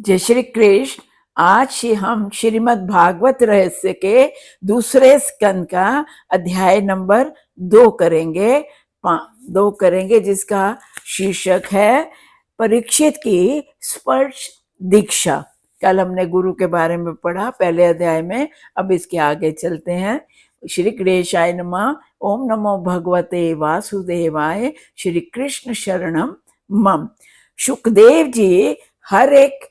जय श्री कृष्ण। आज ही हम श्रीमद् भागवत रहस्य के दूसरे स्कंद का अध्याय नंबर 2 करेंगे। 2 करेंगे जिसका शीर्षक है परीक्षित की स्पर्श दीक्षा। कल हमने गुरु के बारे में पढ़ा पहले अध्याय में, अब इसके आगे चलते हैं। श्री कृष्णाय नमः। ओम नमो भगवते वासुदेवाय। श्री कृष्ण शरणम मम। सुखदेव जी हर एक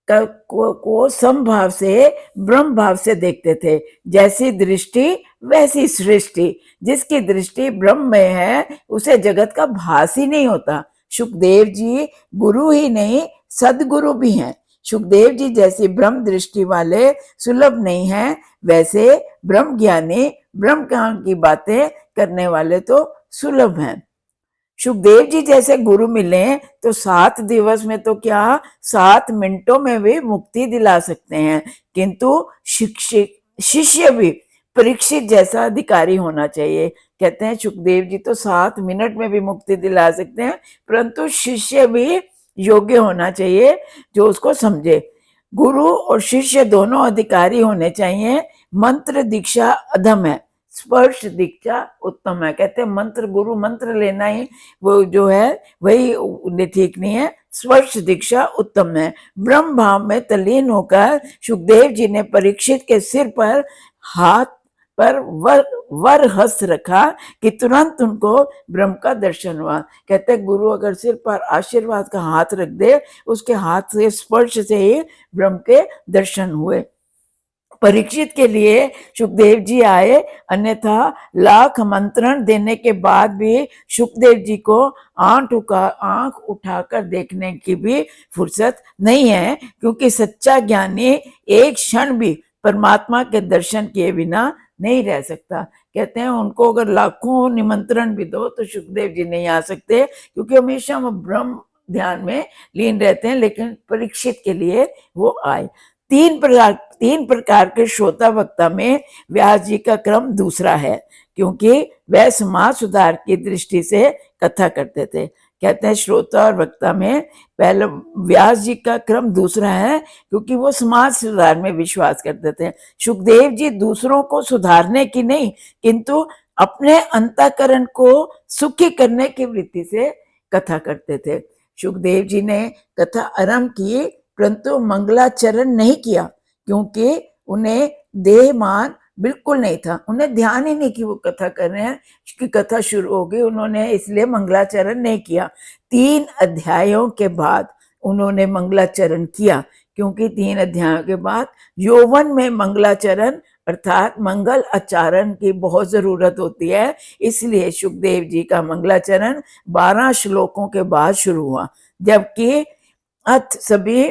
को समभाव से ब्रह्म भाव से देखते थे। जैसी दृष्टि वैसी सृष्टि। जिसकी दृष्टि ब्रह्म में है उसे जगत का भास ही नहीं होता। सुखदेव जी गुरु ही नहीं सदगुरु भी हैं। सुखदेव जी जैसी ब्रह्म दृष्टि वाले सुलभ नहीं है, वैसे ब्रह्म ज्ञानी ब्रह्म ज्ञान की बातें करने वाले तो सुलभ हैं। सुखदेव जी जैसे गुरु मिले तो 7 दिवस में तो क्या 7 मिनटों में भी मुक्ति दिला सकते हैं, किंतु शिष्य भी परीक्षित जैसा अधिकारी होना चाहिए। कहते हैं सुखदेव जी तो 7 मिनट में भी मुक्ति दिला सकते हैं, परंतु शिष्य भी योग्य होना चाहिए जो उसको समझे। गुरु और शिष्य दोनों अधिकारी होने चाहिए। मंत्र दीक्षा अधम है, स्पर्श दीक्षा उत्तम है। कहते हैं मंत्र गुरु मंत्र लेना ही वो जो है वही ठीक नहीं है, स्पर्श दीक्षा उत्तम है। ब्रह्म भाव में तल्लीन होकर सुखदेव जी ने परीक्षित के सिर पर हाथ पर वर हस्त रखा कि तुरंत उनको ब्रह्म का दर्शन हुआ। कहते हैं गुरु अगर सिर पर आशीर्वाद का हाथ रख दे, उसके हाथ से स्पर्श से ही ब्रह्म के दर्शन हुए। परीक्षित के लिए सुखदेव जी आए, अन्यथा लाख मंत्रण देने के बाद भी सुखदेव जी को आंख उठाकर देखने की भी फुर्सत नहीं है, क्योंकि सच्चा ज्ञानी एक क्षण भी परमात्मा के दर्शन किए बिना नहीं रह सकता। कहते हैं उनको अगर लाखों निमंत्रण भी दो तो सुखदेव जी नहीं आ सकते, क्योंकि हमेशा वो ब्रह्म ध्यान में लीन रहते हैं। लेकिन परीक्षित के लिए वो आए। 3 प्रकार के श्रोता वक्ता में व्यास जी का क्रम दूसरा है, क्योंकि वह समाज सुधार की दृष्टि से कथा करते थे। कहते हैं श्रोता और वक्ता में पहले व्यास जी का क्रम दूसरा है, क्योंकि वो समाज सुधार में विश्वास करते थे। सुखदेव जी दूसरों को सुधारने की नहीं, किंतु अपने अंतःकरण को सुखी करने की वृत्ति से कथा करते थे। सुखदेव जी ने कथा आरंभ की, परंतु मंगलाचरण नहीं किया, क्योंकि उन्हें देहमान बिल्कुल नहीं था। उन्हें ध्यान ही नहीं कि वो कथा कर रहे हैं कि कथा शुरू होगी, उन्होंने इसलिए मंगलाचरण नहीं किया। 3 अध्यायों के बाद उन्होंने मंगलाचरण किया, क्योंकि 3 अध्यायों के बाद यौवन में मंगलाचरण अर्थात मंगल आचरण की बहुत जरूरत होती है। इसलिए सुखदेव जी का मंगलाचरण 12 श्लोकों के बाद शुरू हुआ, जबकि अर्थ सभी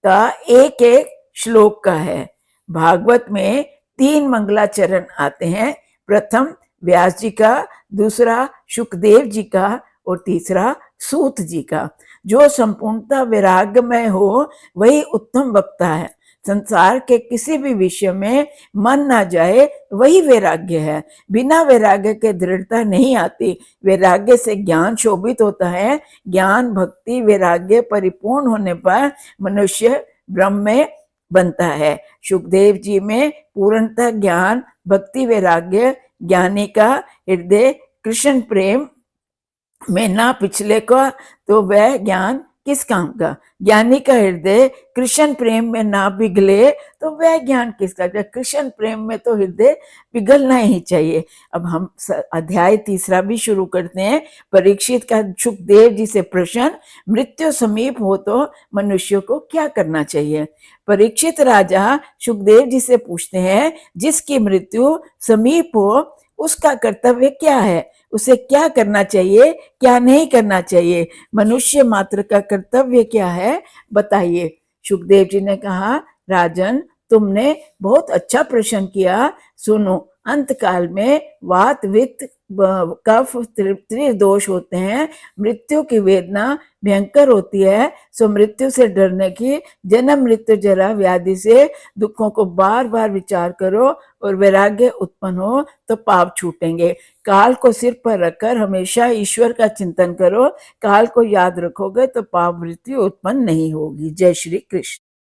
का एक एक श्लोक का है। भागवत में 3 मंगलाचरण आते हैं, प्रथम व्यास जी का, दूसरा सुखदेव जी का और तीसरा सूत जी का। जो संपूर्णता वैराग्यमय हो वही उत्तम वक्ता है। संसार के किसी भी विषय में मन ना जाए वही वैराग्य है। बिना वैराग्य के दृढ़ता नहीं आती। वैराग्य से ज्ञान शोभित होता है। ज्ञान भक्ति वैराग्य परिपूर्ण होने पर मनुष्य ब्रह्म में बनता है। सुखदेव जी में पूर्णतः ज्ञान भक्ति वैराग्य, ज्ञानी का हृदय कृष्ण प्रेम में ना पिछले का तो वह ज्ञान किस काम का। ज्ञानी का हृदय कृष्ण प्रेम में ना पिघले तो वह ज्ञान किसका। कृष्ण प्रेम में तो हृदय पिघलना ही चाहिए। अब हम अध्याय 3 भी शुरू करते हैं। परीक्षित का सुखदेव जी से प्रश्न, मृत्यु समीप हो तो मनुष्य को क्या करना चाहिए। परीक्षित राजा सुखदेव जी से पूछते हैं, जिसकी मृत्यु समीप हो उसका कर्तव्य क्या है, उसे क्या करना चाहिए क्या नहीं करना चाहिए, मनुष्य मात्र का कर्तव्य क्या है बताइए। सुखदेव जी ने कहा, राजन तुमने बहुत अच्छा प्रश्न किया। सुनो, अंत काल में वात वित्त कफ त्रिदोष होते हैं। मृत्यु की वेदना भयंकर होती है, सो मृत्यु से डरने की, जन्म मृत्यु जरा व्याधि से दुखों को बार बार विचार करो और वैराग्य उत्पन्न हो तो पाप छूटेंगे। काल को सिर पर रखकर हमेशा ईश्वर का चिंतन करो। काल को याद रखोगे तो पाप वृत्ति उत्पन्न नहीं होगी। जय श्री कृष्ण।